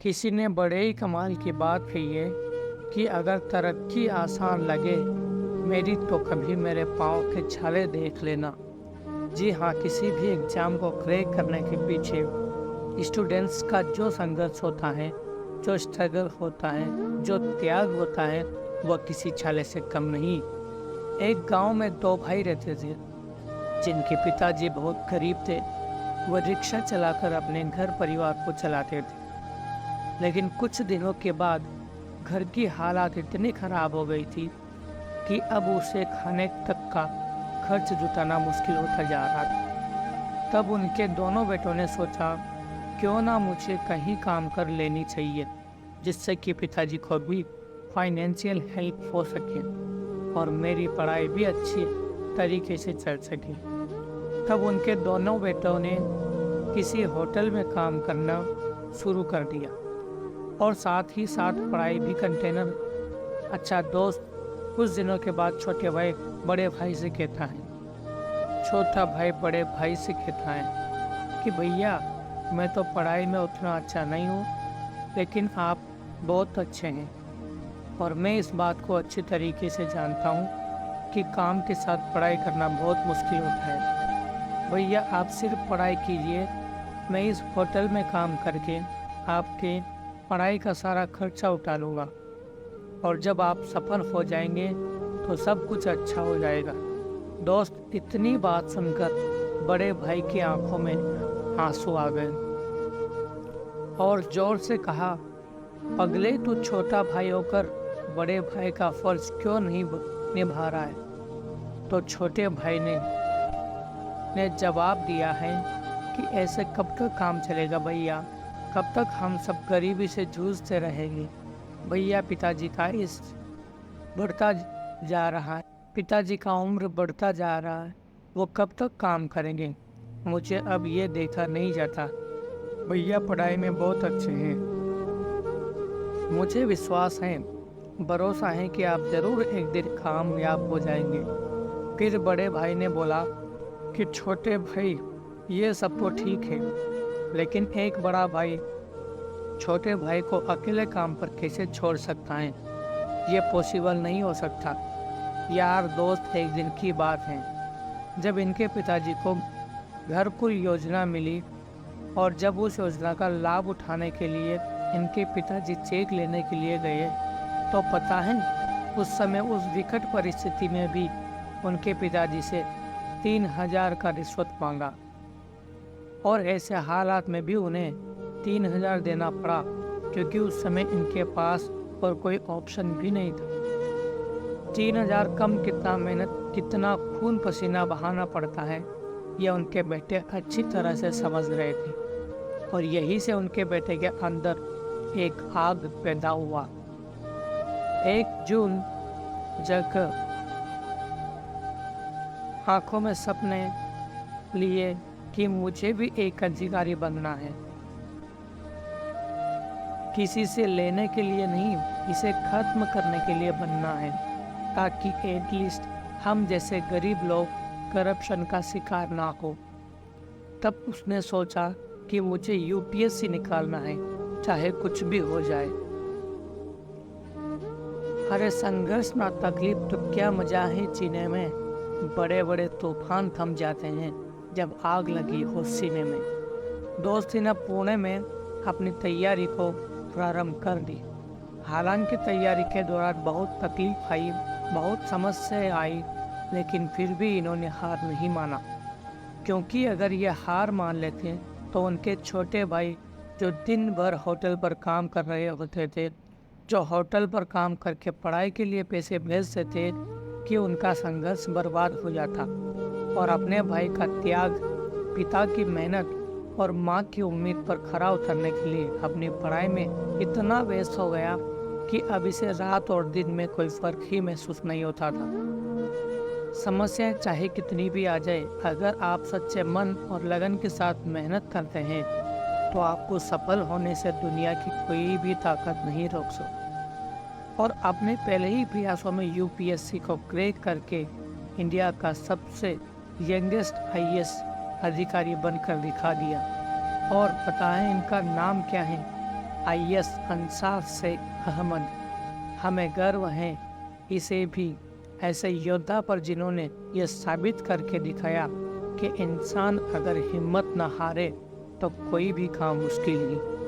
किसी ने बड़े ही कमाल की बात कही है कि अगर तरक्की आसान लगे मेरी तो कभी मेरे पाँव के छाले देख लेना। जी हाँ, किसी भी एग्ज़ाम को क्रैक करने के पीछे स्टूडेंट्स का जो संघर्ष होता है, जो स्ट्रगल होता है, जो त्याग होता है, वह किसी छाले से कम नहीं। एक गांव में दो भाई रहते थे जिनके पिताजी बहुत गरीब थे। वह रिक्शा चलाकर अपने घर परिवार को चलाते थे, लेकिन कुछ दिनों के बाद घर की हालात इतनी खराब हो गई थी कि अब उसे खाने तक का खर्च जुटाना मुश्किल होता जा रहा था। तब उनके दोनों बेटों ने सोचा, क्यों ना मुझे कहीं काम कर लेनी चाहिए जिससे कि पिताजी को भी फाइनेंशियल हेल्प हो सके और मेरी पढ़ाई भी अच्छी तरीके से चल सके। तब उनके दोनों बेटों ने किसी होटल में काम करना शुरू कर दिया और साथ ही साथ पढ़ाई भी कंटेनर। अच्छा दोस्त, कुछ दिनों के बाद छोटे भाई बड़े भाई से कहता है, छोटा भाई बड़े भाई से कहता है कि भैया मैं तो पढ़ाई में उतना अच्छा नहीं हूँ, लेकिन आप बहुत अच्छे हैं और मैं इस बात को अच्छी तरीके से जानता हूँ कि काम के साथ पढ़ाई करना बहुत मुश्किल होता है। भैया आप सिर्फ पढ़ाई कीजिए, मैं इस होटल में काम करके आपके पढ़ाई का सारा खर्चा उठा लूँगा और जब आप सफल हो जाएंगे तो सब कुछ अच्छा हो जाएगा। दोस्त, इतनी बात सुनकर बड़े भाई की आंखों में आंसू आ गए और जोर से कहा, पगले तू छोटा भाई होकर बड़े भाई का फर्ज क्यों नहीं निभा रहा है। तो छोटे भाई ने जवाब दिया है कि ऐसे कब तक काम चलेगा भैया, कब तक हम सब गरीबी से जूझते रहेंगे। भैया पिताजी का इस बढ़ता जा रहा है, पिताजी का उम्र बढ़ता जा रहा है, वो कब तक काम करेंगे, मुझे अब ये देखा नहीं जाता। भैया पढ़ाई में बहुत अच्छे हैं, मुझे विश्वास है, भरोसा है कि आप ज़रूर एक दिन कामयाब हो जाएंगे। फिर बड़े भाई ने बोला कि छोटे भाई ये सब तो ठीक है, लेकिन एक बड़ा भाई छोटे भाई को अकेले काम पर कैसे छोड़ सकता है, ये पॉसिबल नहीं हो सकता। यार दोस्त, एक दिन की बात है जब इनके पिताजी को घरकुल योजना मिली और जब उस योजना का लाभ उठाने के लिए इनके पिताजी चेक लेने के लिए गए तो पता है उस समय उस विकट परिस्थिति में भी उनके पिताजी से 3000 का रिश्वत मांगा और ऐसे हालात में भी उन्हें 3000 देना पड़ा, क्योंकि उस समय इनके पास और कोई ऑप्शन भी नहीं था। 3000 कम कितना मेहनत, कितना खून पसीना बहाना पड़ता है, यह उनके बेटे अच्छी तरह से समझ रहे थे और यही से उनके बेटे के अंदर एक आग पैदा हुआ। 1 जून जगकर आंखों में सपने लिए कि मुझे भी एक अधिकारी बनना है, किसी से लेने के लिए नहीं, इसे खत्म करने के लिए बनना है, ताकि एटलीस्ट हम जैसे गरीब लोग करप्शन का शिकार ना हो। तब उसने सोचा कि मुझे यूपीएससी निकालना है, चाहे कुछ भी हो जाए। अरे संघर्ष ना तकलीफ तो क्या मजा है जीने में, बड़े बड़े तूफान थम जाते हैं जब आग लगी हो सीने में। दोस्त ने पुणे में अपनी तैयारी को प्रारंभ कर दी। हालांकि तैयारी के दौरान बहुत तकलीफ आई, बहुत समस्याएं आई, लेकिन फिर भी इन्होंने हार नहीं माना, क्योंकि अगर ये हार मान लेते तो उनके छोटे भाई जो दिन भर होटल पर काम कर रहे होते थे, जो होटल पर काम करके पढ़ाई के लिए पैसे भेजते थे, कि उनका संघर्ष बर्बाद हो जाता और अपने भाई का त्याग, पिता की मेहनत और माँ की उम्मीद पर खरा उतरने के लिए अपनी पढ़ाई में इतना व्यस्त हो गया कि अब इसे रात और दिन में कोई फर्क ही महसूस नहीं होता था। समस्याएं चाहे कितनी भी आ जाए, अगर आप सच्चे मन और लगन के साथ मेहनत करते हैं तो आपको सफल होने से दुनिया की कोई भी ताकत नहीं रोक सकती। और अपने पहले ही प्रयासों में यूपीएससी को क्रैक करके इंडिया का सबसे यंगेस्ट आईएएस अधिकारी बनकर दिखा दिया। और पता है इनका नाम क्या है? आईएएस अंसार शेख अहमद। हमें गर्व है इसे भी ऐसे योद्धा पर जिन्होंने ये साबित करके दिखाया कि इंसान अगर हिम्मत न हारे तो कोई भी काम मुश्किल नहीं।